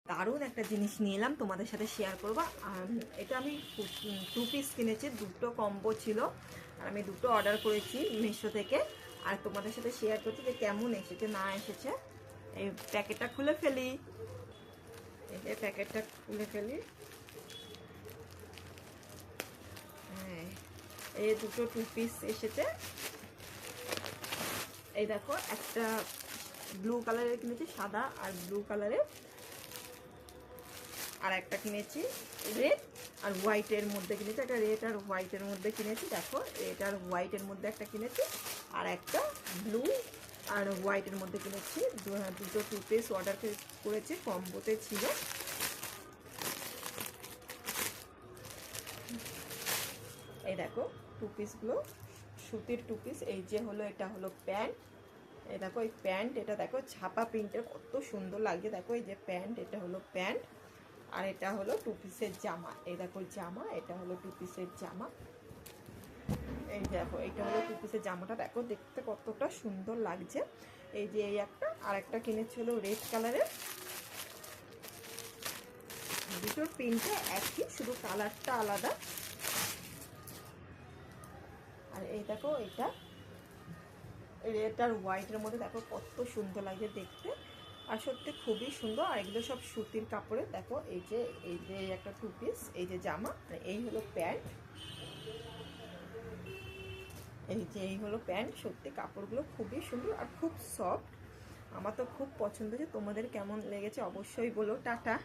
দারুণ একটা জিনিস নিয়ে এলাম, তোমাদের সাথে শেয়ার করবো। এটা আমি 2 পিস কিনেছি, দুটো কম্বো ছিল, আর আমি দুটো অর্ডার করেছি মিশো থেকে। আর তোমাদের সাথে শেয়ার করছি যে কেমন এসেছে না এসেছে। এই প্যাকেটটা খুলে ফেলি, এই যে প্যাকেটটা খুলে ফেলি। হ্যাঁ, এই দুটো 2 পিস এসেছে। এই দেখো, একটা ব্লু কালারের কিনেছি, সাদা আর ব্লু কালারের, আর একটা কিনেছি রেড আর হোয়াইটের মধ্যে কিনেছি, একটা রেড আর হোয়াইটের মধ্যে কিনেছি। দেখো, রেড আর হোয়াইটের মধ্যে একটা কিনেছি, আর একটা ব্লু আর হোয়াইটের মধ্যে কিনেছি। দুটো 2 পিস অর্ডার করেছি, কম্বোতে ছিল। এই দেখো 2 পিসগুলো, সুতির 2 পিস। এই যে হলো, এটা হলো প্যান্ট। এই দেখো, এই প্যান্ট, এটা দেখো ছাপা প্রিন্টের, কত সুন্দর লাগছে। দেখো, এই যে প্যান্ট, এটা হলো প্যান্ট। আর এটা হলো 2 পিসের জামা। এই দেখো জামা, এটা হলো 2 পিসের জামা। এই দেখো, এইটা হলো 2 পিসের জামাটা, দেখো দেখতে কতটা সুন্দর লাগছে। এই যে এই একটা, আর একটা কিনেছি হলো রেড কালারের। দুটোর প্রিন্টটা একই, শুধু কালারটা আলাদা। আর এই দেখো, এটা রেড আর হোয়াইটের মধ্যে, দেখো কত সুন্দর লাগছে দেখতে, আর সত্যি খুবই সুন্দর। আর এগুলো সব সুতির কাপড়ে। দেখো, এই যে একটা 2 পিস, এই যে জামা, এই হলো প্যান্ট। এই হলো প্যান্ট। সত্যি কাপড়গুলো খুবই সুন্দর আর খুব সফট। আমার তো খুব পছন্দ হয়েছে। তোমাদের কেমন লেগেছে অবশ্যই বলো। টাটা।